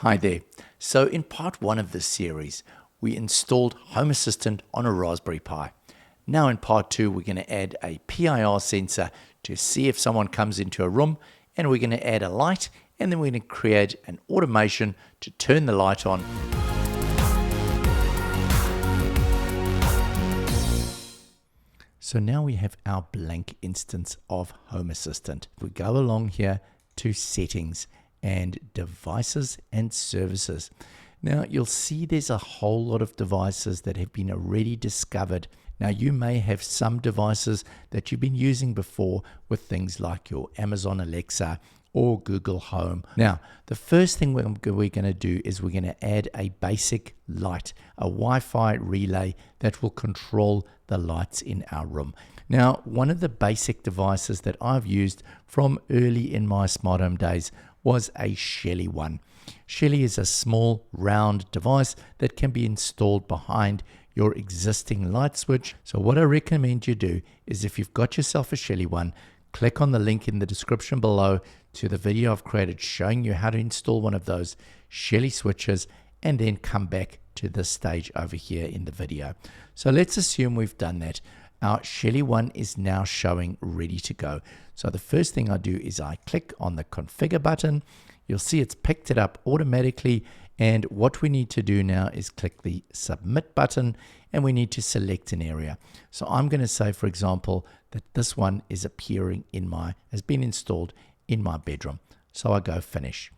Hi there. So in part one of this series, we installed Home Assistant on a Raspberry Pi. Now in part two, we're going to add a PIR sensor to see if someone comes into a room, and we're going to add a light, and then we're going to create an automation to turn the light on. So now we have our blank instance of Home Assistant. We go along here to Settings and Devices and Services. Now you'll see there's a whole lot of devices that have been already discovered. Now you may have some devices that you've been using before with things like your Amazon Alexa or Google Home. Now the first thing we're going to do is we're going to add a basic light, a Wi-Fi relay that will control the lights in our room. Now one of the basic devices that I've used from early in my smart home days was a Shelly one. Shelly is a small round device that can be installed behind your existing light switch. So what I recommend you do is, if you've got yourself a Shelly one, click on the link in the description below to the video I've created showing you how to install one of those Shelly switches, and then come back to this stage over here in the video. So let's assume we've done that. Our Shelly one is now showing ready to go. So the first thing I do is I click on the configure button. You'll see it's picked it up automatically, and what we need to do now is click the submit button, and we need to select an area. So I'm going to say, for example, that this one is appearing has been installed in my bedroom. So I go finish.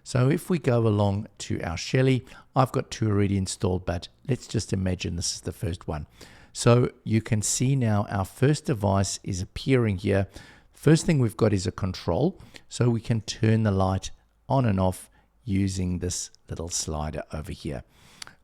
So if we go along to our Shelly, I've got two already installed, but let's just imagine this is the first one. So you can see now our first device is appearing here. First thing we've got is a control, so we can turn the light on and off using this little slider over here.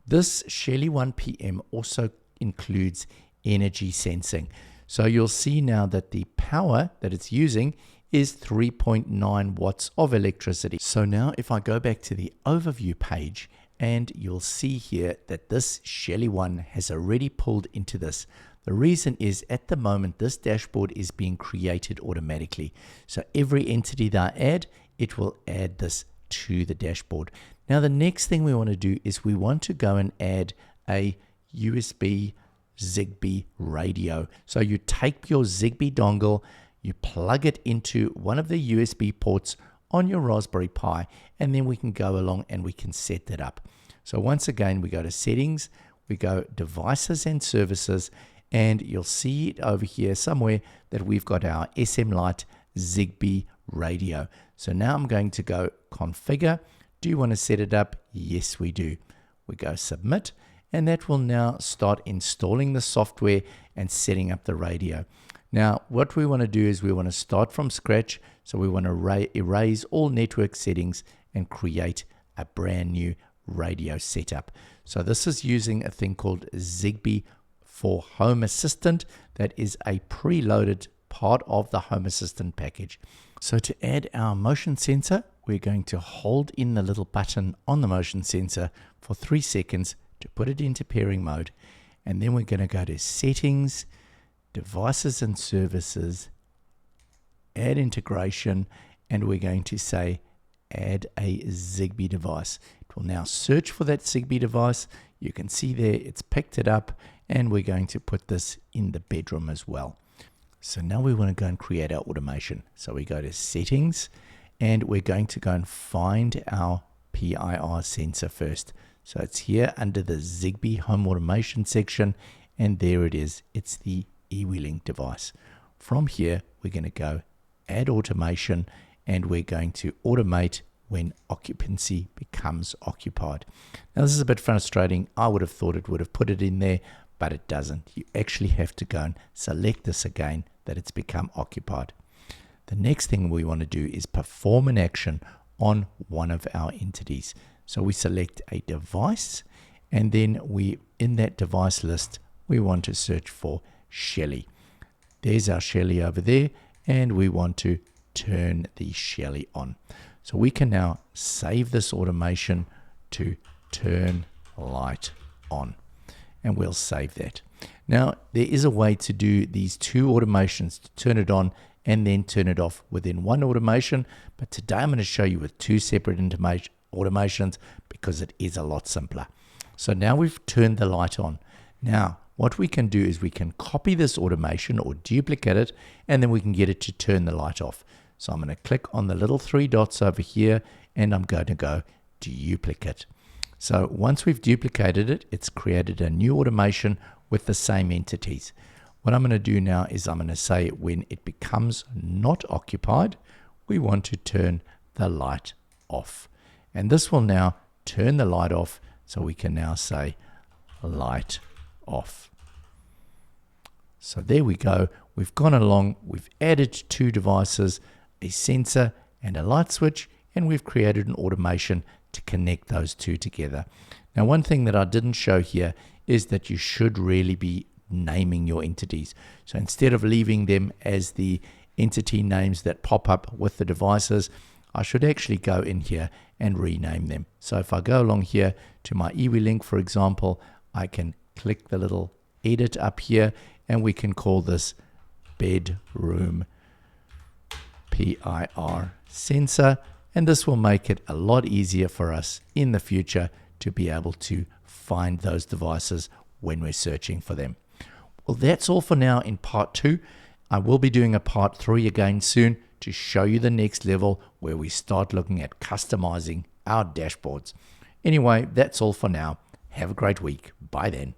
This Shelly 1 PM also includes energy sensing. So you'll see now that the power that it's using is 3.9 watts of electricity. So now if I go back to the overview page, and you'll see here that this Shelly one has already pulled into this. The reason is, at the moment, this dashboard is being created automatically. So every entity that I add, it will add this to the dashboard. Now the next thing we want to do is we want to go and add a USB Zigbee radio. So you take your Zigbee dongle, you plug it into one of the USB ports on your Raspberry Pi, and then we can go along and we can set that up. So once again, we go to Settings, we go Devices and Services, and you'll see it over here somewhere that we've got our SM Lite Zigbee radio. So now I'm going to go Configure. Do you want to set it up? Yes, we do. We go Submit, and that will now start installing the software and setting up the radio. Now, what we want to do is we want to start from scratch. So we want to erase all network settings and create a brand new radio setup. So this is using a thing called Zigbee for Home Assistant. That is a preloaded part of the Home Assistant package. So to add our motion sensor, we're going to hold in the little button on the motion sensor for 3 seconds to put it into pairing mode. And then we're going to go to Settings, Devices and Services, Add Integration, and we're going to say add a Zigbee device. It will now search for that Zigbee device. You can see there it's picked it up, and we're going to put this in the bedroom as well. So now we want to go and create our automation. So we go to Settings, and we're going to go and find our PIR sensor first. So it's here under the Zigbee Home Automation section, and there it is. It's the e-wheeling device. From here, we're going to go Add Automation, and we're going to automate when occupancy becomes occupied. Now this is a bit frustrating. I would have thought it would have put it in there, but it doesn't. You actually have to go and select this again, that it's become occupied. The next thing we want to do is perform an action on one of our entities. So we select a device, and then in that device list, we want to search for Shelly. There's our Shelly over there, and we want to turn the Shelly on. So we can now save this automation to turn light on, and we'll save that. Now there is a way to do these two automations, to turn it on and then turn it off within one automation, but today I'm going to show you with two separate automations because it is a lot simpler. So now we've turned the light on. Now, what we can do is we can copy this automation or duplicate it, and then we can get it to turn the light off. So I'm going to click on the little 3 dots over here, and I'm going to go duplicate. So once we've duplicated it, it's created a new automation with the same entities. What I'm going to do now is I'm going to say when it becomes not occupied, we want to turn the light off. And this will now turn the light off, so we can now say light off. So there we go. We've gone along, we've added 2 devices, a sensor and a light switch, and we've created an automation to connect those 2 together. Now, one thing that I didn't show here is that you should really be naming your entities. So instead of leaving them as the entity names that pop up with the devices, I should actually go in here and rename them. So if I go along here to my eWeLink, for example, I can click the little edit up here, and we can call this bedroom PIR sensor, and this will make it a lot easier for us in the future to be able to find those devices when we're searching for them. Well, that's all for now in part 2. I will be doing a part 3 again soon to show you the next level where we start looking at customizing our dashboards. Anyway, that's all for now. Have a great week. Bye then.